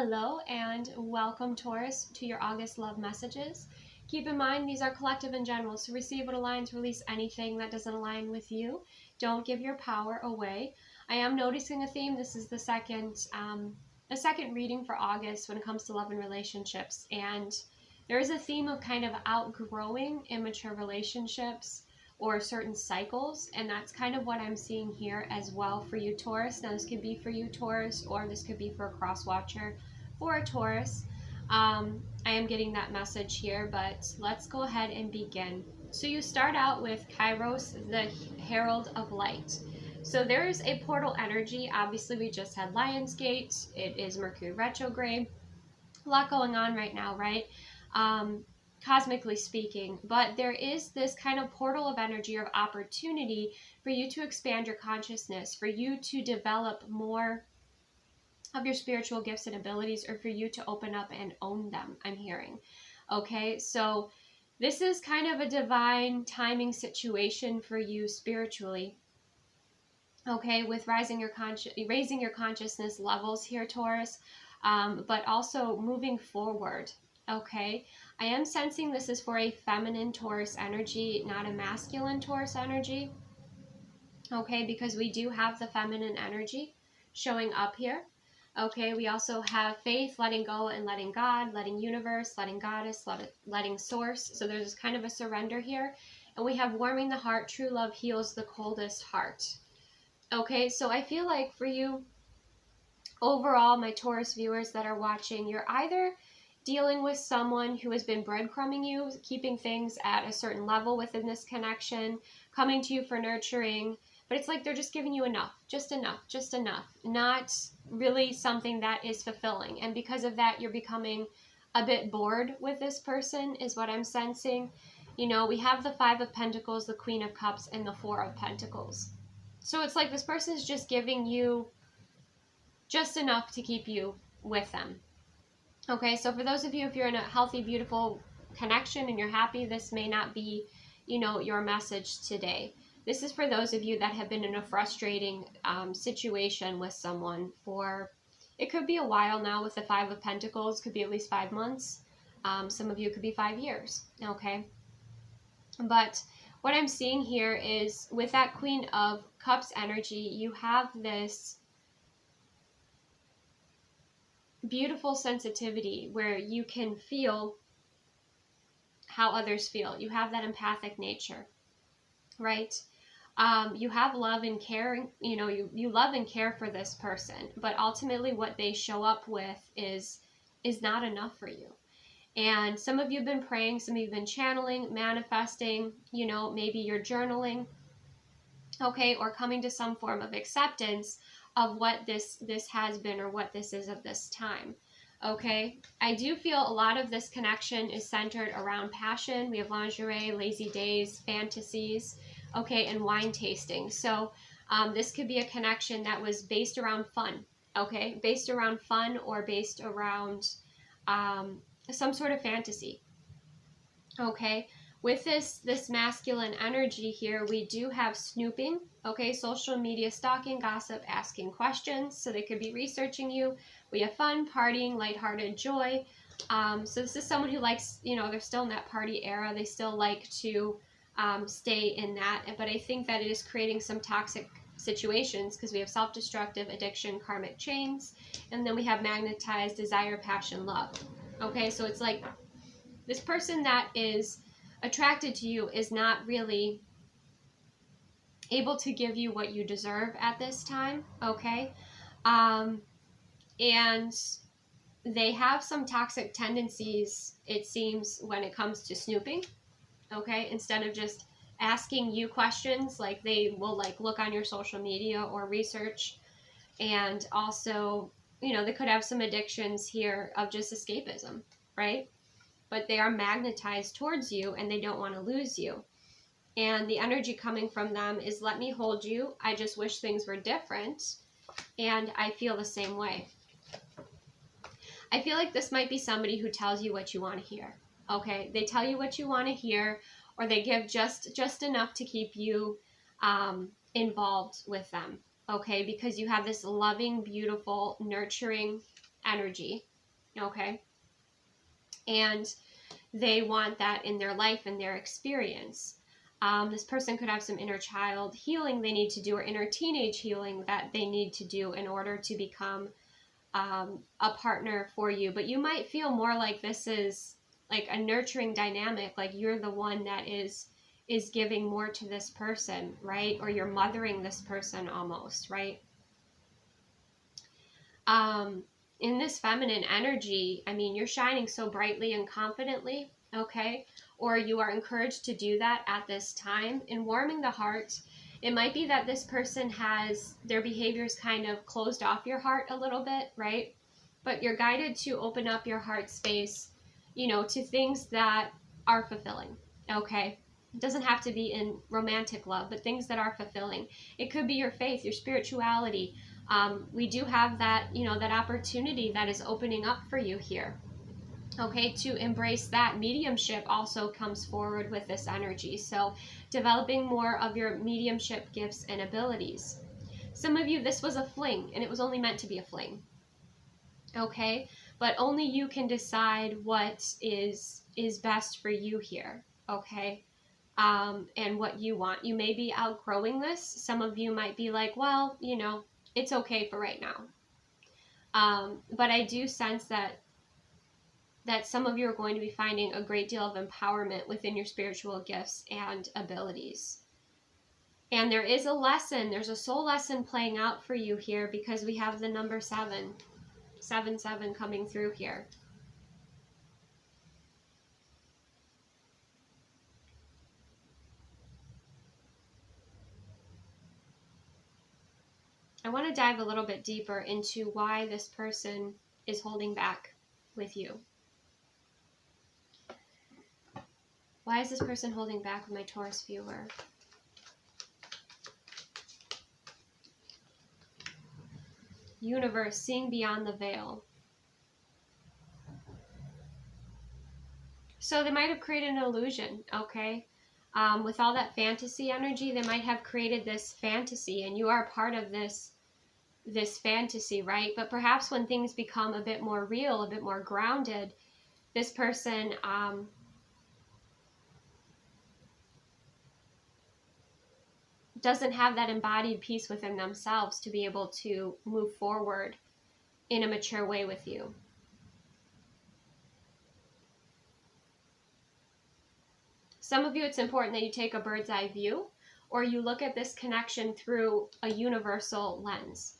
Hello and welcome, Taurus, to your August love messages. Keep in mind these are collective and general, so receive what aligns, release anything that doesn't align with you. Don't give your power away. I am noticing a theme. This is the second reading for August when it comes to love and relationships, and there is a theme of kind of outgrowing immature relationships or certain cycles, and that's kind of what I'm seeing here as well for you, Taurus. Now this could be for you, Taurus, or this could be for a cross watcher for a Taurus. I am getting that message here, but let's go ahead and begin. So you start out with Kairos, the Herald of Light. So there is a portal energy. Obviously we just had Lionsgate. It is Mercury retrograde. A lot going on right now, right? Cosmically speaking, but there is this kind of portal of energy or opportunity for you to expand your consciousness, for you to develop more of your spiritual gifts and abilities, or for you to open up and own them, I'm hearing. Okay, so this is kind of a divine timing situation for you spiritually. Okay, with raising your consciousness levels here, Taurus, but also moving forward. Okay, I am sensing this is for a feminine Taurus energy, not a masculine Taurus energy. Okay, because we do have the feminine energy showing up here. Okay, we also have faith, letting go and letting God, letting universe, letting goddess, letting source. So there's kind of a surrender here. And we have warming the heart, true love heals the coldest heart. Okay, so I feel like for you, overall, my Taurus viewers that are watching, you're either dealing with someone who has been breadcrumbing you, keeping things at a certain level within this connection, coming to you for nurturing, but it's like they're just giving you enough, just enough, not really something that is fulfilling. And because of that, you're becoming a bit bored with this person, is what I'm sensing. You know, we have the Five of Pentacles, the Queen of Cups, and the Four of Pentacles. So it's like this person is just giving you just enough to keep you with them. Okay, so for those of you, if you're in a healthy, beautiful connection and you're happy, this may not be, your message today. This is for those of you that have been in a frustrating situation with someone for, it could be a while now with the Five of Pentacles, could be at least 5 months. Some of you could be 5 years, okay? But what I'm seeing here is with that Queen of Cups energy, you have this beautiful sensitivity where you can feel how others feel. You have that empathic nature, right? You have love and care, you love and care for this person, but ultimately what they show up with is not enough for you. And some of you have been praying, some of you have been channeling, manifesting, maybe you're journaling, okay, or coming to some form of acceptance of what this has been or what this is at this time. Okay, I do feel a lot of this connection is centered around passion. We have lingerie, lazy days, fantasies, okay, and wine tasting. So this could be a connection that was based around fun, okay, based around fun or based around some sort of fantasy, okay. With this masculine energy here, we do have snooping, okay, social media stalking, gossip, asking questions. So they could be researching you. We have fun, partying, lighthearted joy. So this is someone who likes, they're still in that party era. They still like to stay in that. But I think that it is creating some toxic situations because we have self-destructive, addiction, karmic chains. And then we have magnetized, desire, passion, love. Okay, so it's like this person that is attracted to you is not really able to give you what you deserve at this time, okay? And they have some toxic tendencies, it seems, when it comes to snooping, okay? Instead of just asking you questions, like they will look on your social media or research. And also, they could have some addictions here of just escapism, right? But they are magnetized towards you and they don't want to lose you. And the energy coming from them is, let me hold you. I just wish things were different. And I feel the same way. I feel like this might be somebody who tells you what you want to hear. Okay, they tell you what you want to hear, or they give just enough to keep you involved with them. Okay, because you have this loving, beautiful, nurturing energy. okay? And they want that in their life and their experience. This person could have some inner child healing they need to do, or inner teenage healing that they need to do in order to become a partner for you. But you might feel more like this is like a nurturing dynamic, like you're the one that is giving more to this person, right? Or you're mothering this person almost, right? In this feminine energy, I mean, you're shining so brightly and confidently, okay? Or you are encouraged to do that at this time. In warming the heart, it might be that this person has their behaviors kind of closed off your heart a little bit, right? But you're guided to open up your heart space, you know, to things that are fulfilling, okay? It doesn't have to be in romantic love, but things that are fulfilling. It could be your faith, your spirituality. We do have that, you know, that opportunity that is opening up for you here. Okay, to embrace that. Mediumship also comes forward with this energy. So developing more of your mediumship gifts and abilities. Some of you, this was a fling, and it was only meant to be a fling. Okay, but only you can decide what is best for you here. Okay. And what you want. You may be outgrowing this. Some of you might be like, well, you know, it's okay for right now. But I do sense that some of you are going to be finding a great deal of empowerment within your spiritual gifts and abilities. And there is a lesson, there's a soul lesson playing out for you here, because we have the number 777 coming through here. I want to dive a little bit deeper into why this person is holding back with you. Why is this person holding back with my Taurus viewer? Universe, seeing beyond the veil. So they might have created an illusion, okay? With all that fantasy energy, they might have created this fantasy, and you are part of this fantasy, right? But perhaps when things become a bit more real, a bit more grounded, this person doesn't have that embodied peace within themselves to be able to move forward in a mature way with you. Some of you, it's important that you take a bird's eye view, or you look at this connection through a universal lens.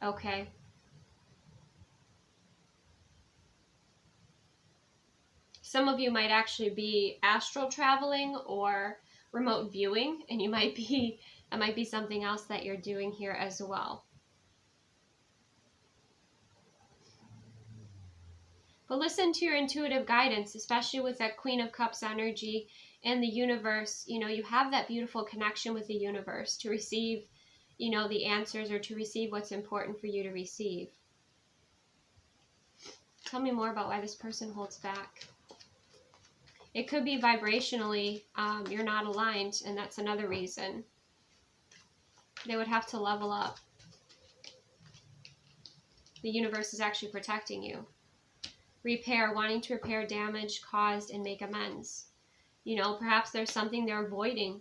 Okay. Some of you might actually be astral traveling or remote viewing, and you might be, that might be something else that you're doing here as well. But listen to your intuitive guidance, especially with that Queen of Cups energy and the universe. You know, you have that beautiful connection with the universe to receive, you know, the answers, or to receive what's important for you to receive. Tell me more about why this person holds back. It could be vibrationally, you're not aligned, and that's another reason. They would have to level up. The universe is actually protecting you. Repair, wanting to repair damage caused and make amends. You know, perhaps there's something they're avoiding,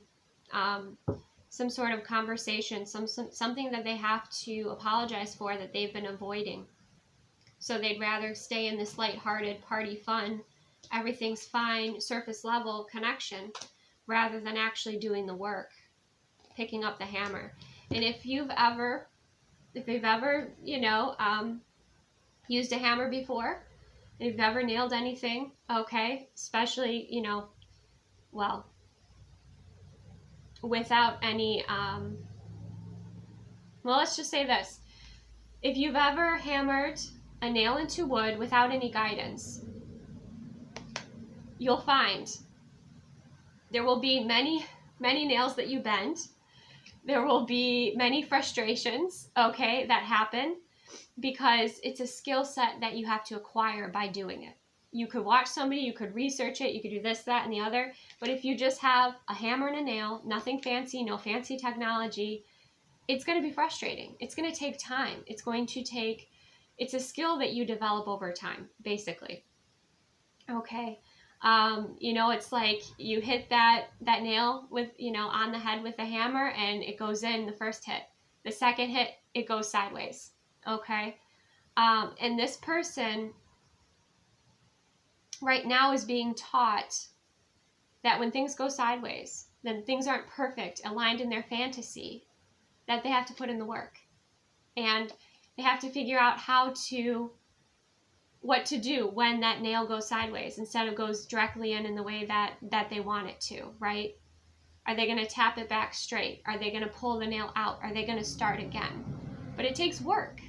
some sort of conversation, something that they have to apologize for that they've been avoiding. So they'd rather stay in this lighthearted party fun, everything's fine, surface level connection, rather than actually doing the work, picking up the hammer. And if you've ever, you know, used a hammer before, if you've ever nailed anything, okay, especially, you know, well, without any, well, let's just say this. If you've ever hammered a nail into wood without any guidance, you'll find there will be many, many nails that you bend. There will be many frustrations, okay, that happen, because it's a skill set that you have to acquire by doing it. You could watch somebody, you could research it, you could do this, that, and the other, but if you just have a hammer and a nail, nothing fancy, no fancy technology, it's going to be frustrating. It's going to take time. It's going to take, It's a skill that you develop over time, basically. Okay. It's like you hit that nail with, on the head with a hammer, and it goes in the first hit. The second hit, it goes sideways. Okay. And this person right now is being taught that when things go sideways, then things aren't perfect, aligned in their fantasy, that they have to put in the work. And they have to figure out what to do when that nail goes sideways instead of goes directly in the way that they want it to, right? Are they going to tap it back straight? Are they going to pull the nail out? Are they going to start again? But it takes work,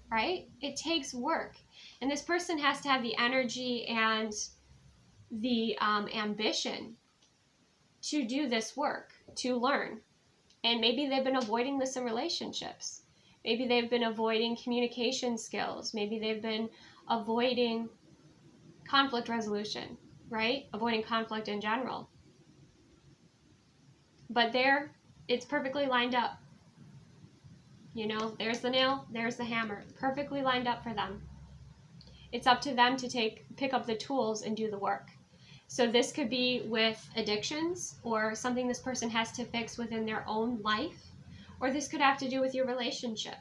right? It takes work. And this person has to have the energy and the ambition to do this work, to learn. And maybe they've been avoiding this in relationships. Maybe they've been avoiding communication skills. Maybe they've been avoiding conflict resolution, right? Avoiding conflict in general. But it's perfectly lined up. There's the nail, there's the hammer, perfectly lined up for them. It's up to them to pick up the tools and do the work. So this could be with addictions or something this person has to fix within their own life, or this could have to do with your relationship.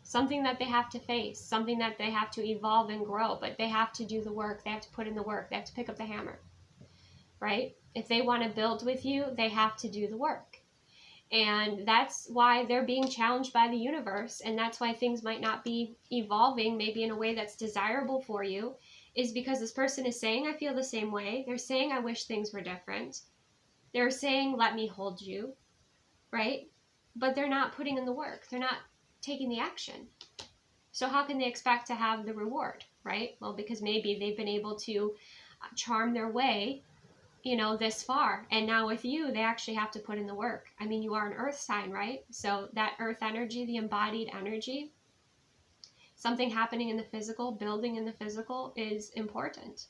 Something that they have to face, something that they have to evolve and grow, but they have to do the work, they have to put in the work, they have to pick up the hammer, right? If they want to build with you, they have to do the work. And that's why they're being challenged by the universe, and that's why things might not be evolving maybe in a way that's desirable for you, is because this person is saying, I feel the same way. They're saying, I wish things were different. They're saying, let me hold you, right? But they're not putting in the work. They're not taking the action. So how can they expect to have the reward, right? Well, because maybe they've been able to charm their way, this far. And now with you, they actually have to put in the work. I mean, you are an earth sign, right? So that earth energy, the embodied energy, something happening in the physical, building in the physical is important.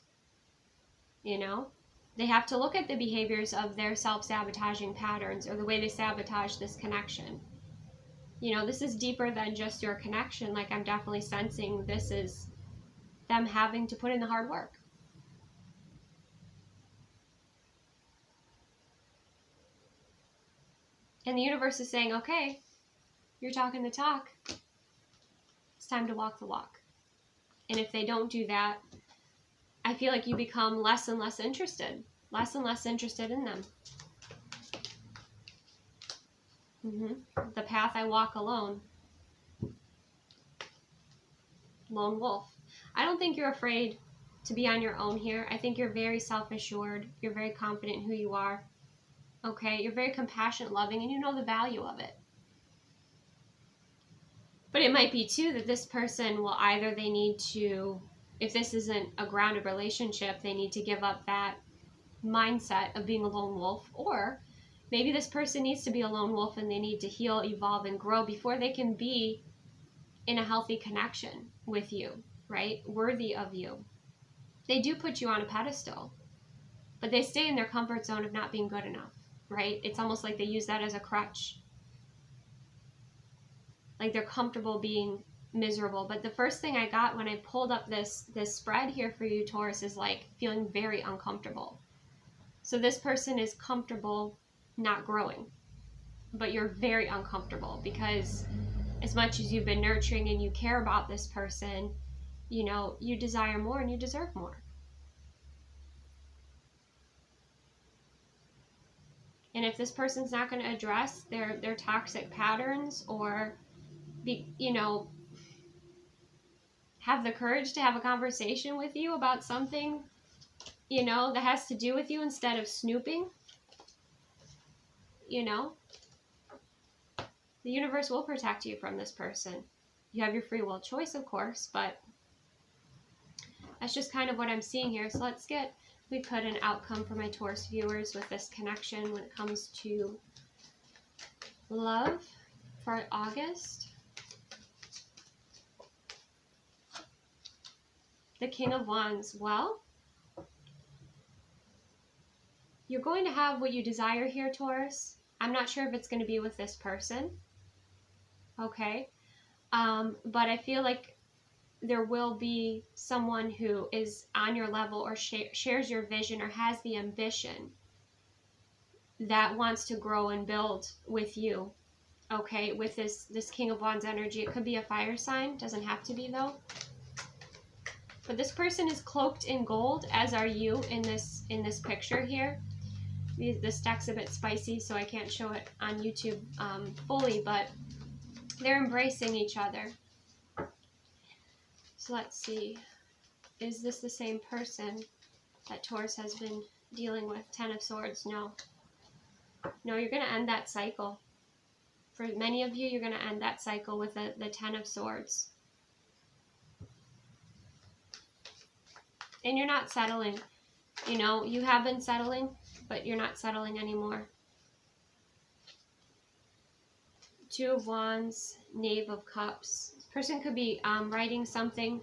They have to look at the behaviors of their self-sabotaging patterns or the way they sabotage this connection. This is deeper than just your connection. Like, I'm definitely sensing this is them having to put in the hard work. And the universe is saying, okay, you're talking the talk. It's time to walk the walk. And if they don't do that, I feel like you become less and less interested in them. The path I walk alone. Lone wolf. I don't think you're afraid to be on your own here. I think you're very self-assured. You're very confident in who you are. Okay? You're very compassionate, loving, and you know the value of it. But it might be, too, that this person will either they need to, if this isn't a grounded relationship, they need to give up that mindset of being a lone wolf, or maybe this person needs to be a lone wolf and they need to heal, evolve, and grow before they can be in a healthy connection with you, right? Worthy of you. They do put you on a pedestal, but they stay in their comfort zone of not being good enough, right? It's almost like they use that as a crutch. Like they're comfortable being miserable. But the first thing I got when I pulled up this spread here for you, Taurus, is like feeling very uncomfortable. So this person is comfortable not growing, but you're very uncomfortable because as much as you've been nurturing and you care about this person, you desire more and you deserve more. And if this person's not going to address their toxic patterns or have the courage to have a conversation with you about something, that has to do with you instead of snooping, the universe will protect you from this person. You have your free will choice, of course, but that's just kind of what I'm seeing here. So we put an outcome for my Taurus viewers with this connection when it comes to love for August. The King of Wands. Well, you're going to have what you desire here, Taurus. I'm not sure if it's going to be with this person. Okay. But I feel like there will be someone who is on your level or shares your vision or has the ambition that wants to grow and build with you. Okay, with this King of Wands energy. It could be a fire sign, doesn't have to be though. But this person is cloaked in gold, as are you in this picture here. This deck's a bit spicy, so I can't show it on YouTube fully, but they're embracing each other. So let's see. Is this the same person that Taurus has been dealing with? Ten of Swords, no. No, you're going to end that cycle. For many of you, you're going to end that cycle with the Ten of Swords. And you're not settling. You know, you have been settling, but you're not settling anymore. Two of Wands, Knave of Cups. This person could be writing something,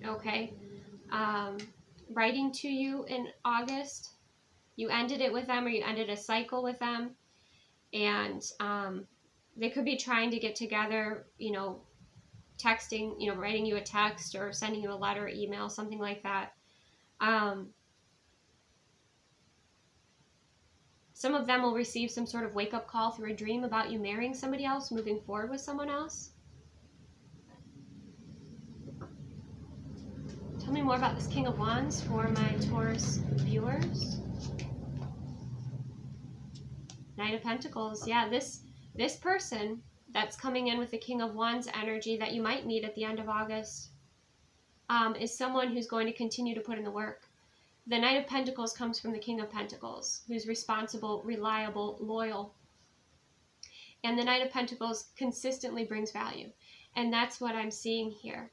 okay? Writing to you in August. You ended it with them, or you ended a cycle with them. And they could be trying to get together, you know, texting, you know, writing you a text or sending you a letter, email, something like that. Some of them will receive some sort of wake-up call through a dream about you marrying somebody else, moving forward with someone else. Tell me more about this King of Wands for my Taurus viewers. Knight of Pentacles. Yeah, this person that's coming in with the King of Wands energy that you might meet at the end of August is someone who's going to continue to put in the work. The Knight of Pentacles comes from the King of Pentacles, who's responsible, reliable, loyal. And the Knight of Pentacles consistently brings value. And that's what I'm seeing here.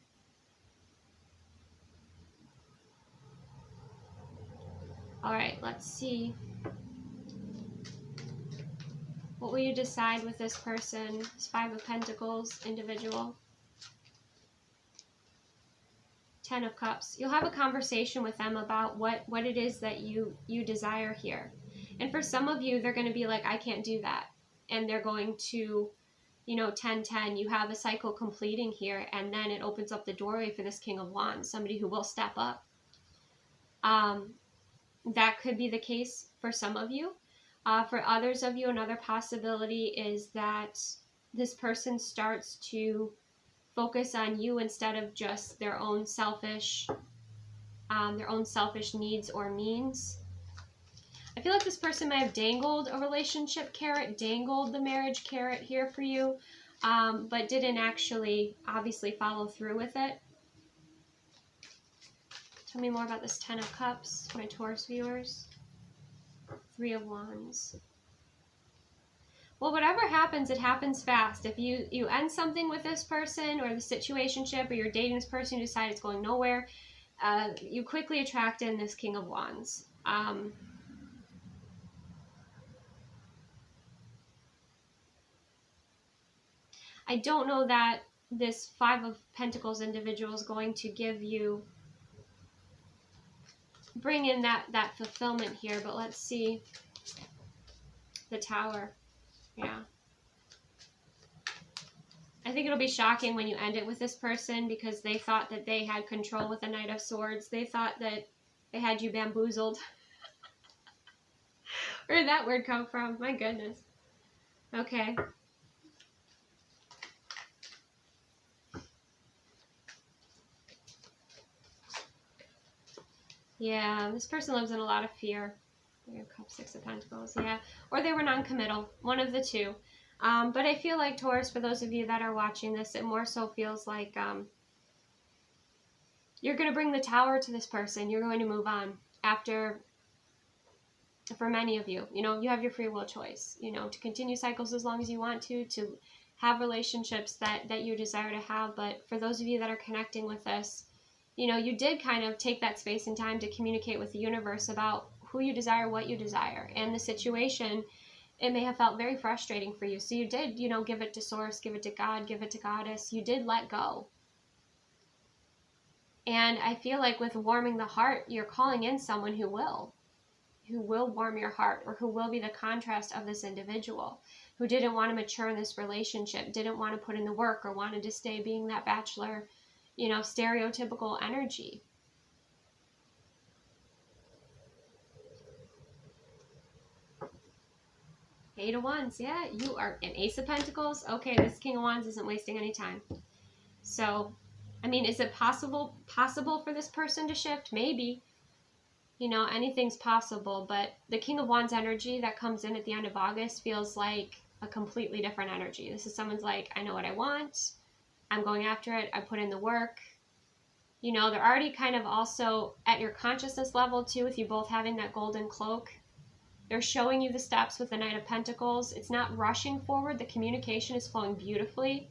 All right, let's see. What will you decide with this person? This Five of Pentacles, individual. Ten of Cups. You'll have a conversation with them about what it is that you desire here. And for some of you, they're going to be like, I can't do that. And they're going to, you know, 10-10. You have a cycle completing here, and then it opens up the doorway for this King of Wands, somebody who will step up. That could be the case for some of you. For others of you, another possibility is that this person starts to focus on you instead of just their own selfish needs or means. I feel like this person may have dangled a relationship carrot, dangled the marriage carrot here for you, but didn't actually obviously follow through with it. Tell me more about this Ten of Cups, my Taurus viewers. Three of Wands. Well, whatever happens, it happens fast. If you end something with this person, or the situationship, or you're dating this person, you decide it's going nowhere, you quickly attract in this King of Wands. I don't know that this Five of Pentacles individual is going to bring in that fulfillment here, but let's see. The Tower. Yeah. I think it'll be shocking when you end it with this person, because they thought that they had control with the Knight of Swords. They thought that they had you bamboozled. Where did that word come from? My goodness. Okay. Yeah, this person lives in a lot of fear. Six of Pentacles, yeah. Or they were non-committal, one of the two. But I feel like, Taurus, for those of you that are watching this, it more so feels like you're going to bring the Tower to this person. You're going to move on after, for many of you, you know, you have your free will choice, you know, to continue cycles as long as you want to have relationships that you desire to have. But for those of you that are connecting with this, you know, you did kind of take that space and time to communicate with the universe about who you desire, what you desire, and the situation. It may have felt very frustrating for you. So you did, you know, give it to Source, give it to God, give it to Goddess. You did let go. And I feel like with warming the heart, you're calling in someone who will warm your heart, or who will be the contrast of this individual who didn't want to mature in this relationship, didn't want to put in the work, or wanted to stay being that bachelor, you know, stereotypical energy. Eight of Wands, yeah, you are an Ace of Pentacles. Okay, this King of Wands isn't wasting any time. So, I mean, is it possible for this person to shift? Maybe. You know, anything's possible, but the King of Wands energy that comes in at the end of August feels like a completely different energy. This is someone's like, I know what I want. I'm going after it. I put in the work. You know, they're already kind of also at your consciousness level too, with you both having that golden cloak. They're showing you the steps with the Knight of Pentacles. It's not rushing forward. The communication is flowing beautifully.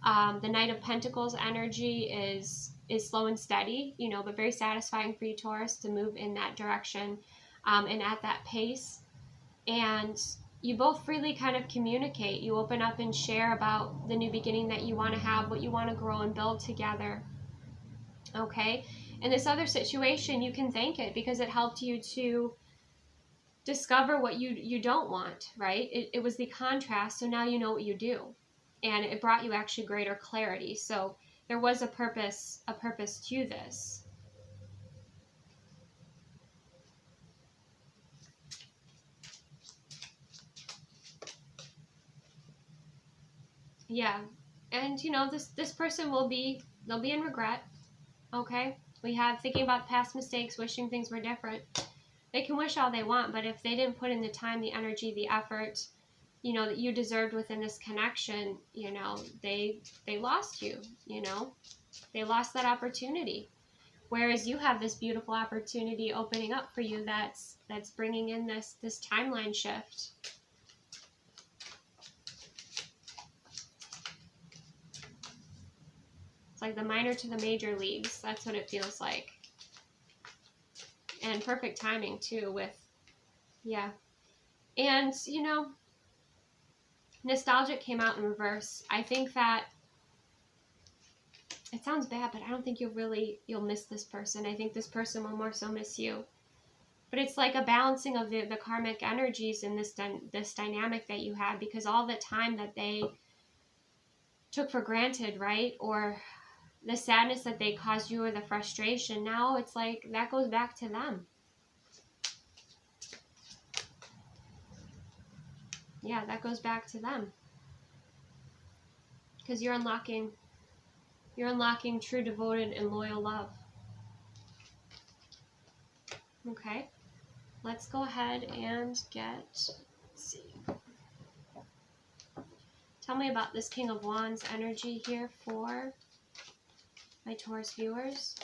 The Knight of Pentacles energy is slow and steady, you know, but very satisfying for you, Taurus, to move in that direction and at that pace. And you both freely kind of communicate. You open up and share about the new beginning that you want to have, what you want to grow and build together. Okay? In this other situation, you can thank it because it helped you to discover what you don't want, right? It was the contrast, so now you know what you do. And it brought you actually greater clarity. So there was a purpose to this. Yeah. And you know, this person they'll be in regret. Okay? We have thinking about past mistakes, wishing things were different. They can wish all they want, but if they didn't put in the time, the energy, the effort, you know, that you deserved within this connection, you know, they lost you, you know, they lost that opportunity. Whereas you have this beautiful opportunity opening up for you that's bringing in this timeline shift. It's like the minor to the major leagues. That's what it feels like. And perfect timing too with, yeah. And, you know, nostalgic came out in reverse. I think that it sounds bad, but I don't think you'll miss this person. I think this person will more so miss you. But it's like a balancing of the karmic energies in this dynamic that you had, because all the time that they took for granted, right? Or the sadness that they caused you or the frustration, now it's like that goes back to them. Yeah, that goes back to them. Because you're unlocking true, devoted, and loyal love. Okay. Let's go ahead and let's see. Tell me about this King of Wands energy here for my Taurus viewers.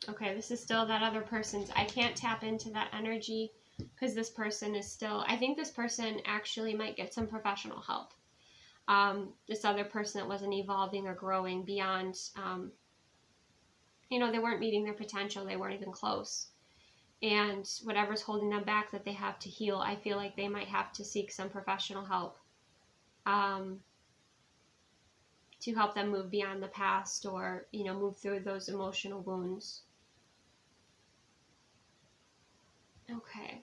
Okay, this is still that other person's. I can't tap into that energy because this person is still, I think this person actually might get some professional help. This other person that wasn't evolving or growing beyond, you know, they weren't meeting their potential. They weren't even close. And whatever's holding them back that they have to heal, I feel like they might have to seek some professional help to help them move beyond the past, or, you know, move through those emotional wounds. Okay,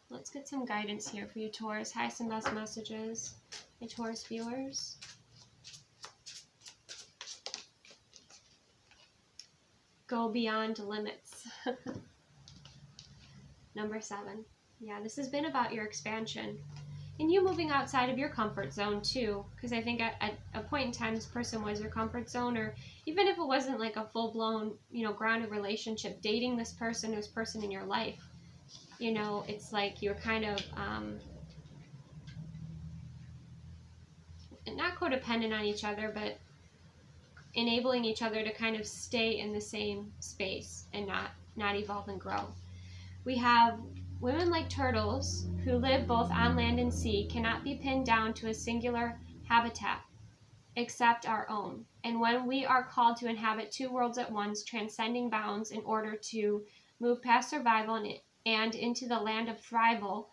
let's get some guidance here for you, Taurus. Highest and best messages, my Taurus viewers. Go beyond limits. Number 7. Yeah, this has been about your expansion and you moving outside of your comfort zone too, because I think at a point in time this person was your comfort zone, or even if it wasn't like a full-blown, you know, grounded relationship, dating this person in your life, you know, it's like you're kind of not codependent on each other, but enabling each other to kind of stay in the same space and not evolve and grow. We have women like turtles who live both on land and sea cannot be pinned down to a singular habitat except our own. And when we are called to inhabit two worlds at once, transcending bounds in order to move past survival and into the land of thrival,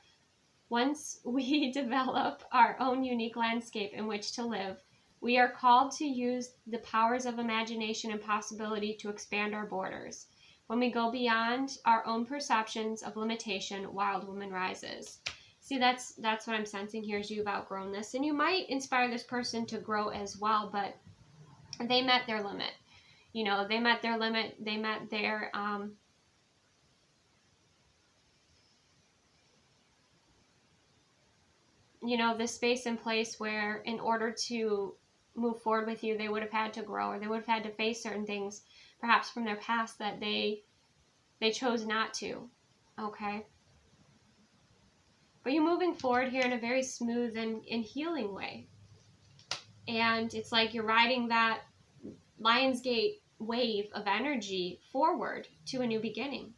once we develop our own unique landscape in which to live, we are called to use the powers of imagination and possibility to expand our borders. When we go beyond our own perceptions of limitation, wild woman rises. See, that's what I'm sensing here, is you've outgrown this. And you might inspire this person to grow as well, but they met their limit. You know, they met their limit. They met their, you know, this space and place where in order to move forward with you, they would have had to grow, or they would have had to face certain things, perhaps from their past, that they chose not to. Okay? But you're moving forward here in a very smooth and healing way. And it's like you're riding that Lionsgate wave of energy forward to a new beginning.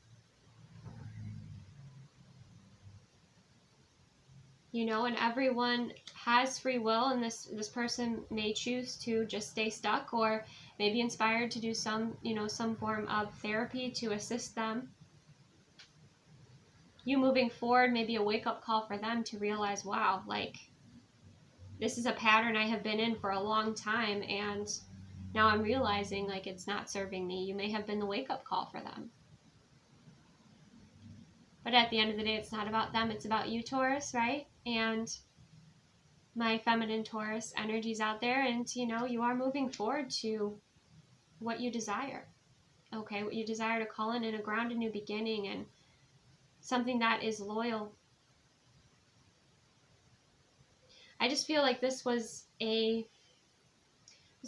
You know, and everyone has free will, and this person may choose to just stay stuck, or maybe inspired to do some, you know, some form of therapy to assist them. You moving forward may be a wake-up call for them to realize, wow, like, this is a pattern I have been in for a long time, and now I'm realizing, like, it's not serving me. You may have been the wake-up call for them. But at the end of the day, it's not about them. It's about you, Taurus, right? And my feminine Taurus energy's out there, and, you know, you are moving forward to what you desire. Okay, what you desire to call in and a ground, a new beginning, and something that is loyal. I just feel like this was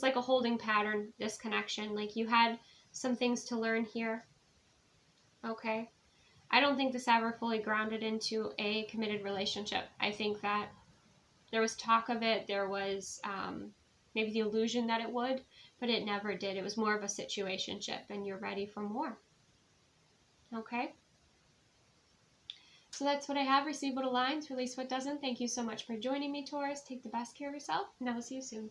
like a holding pattern, this connection. Like, you had some things to learn here. Okay. I don't think this ever fully grounded into a committed relationship. I think that there was talk of it. There was maybe the illusion that it would, but it never did. It was more of a situationship, and you're ready for more. Okay? So that's what I have. Receive what aligns, release what doesn't. Thank you so much for joining me, Taurus. Take the best care of yourself, and I will see you soon.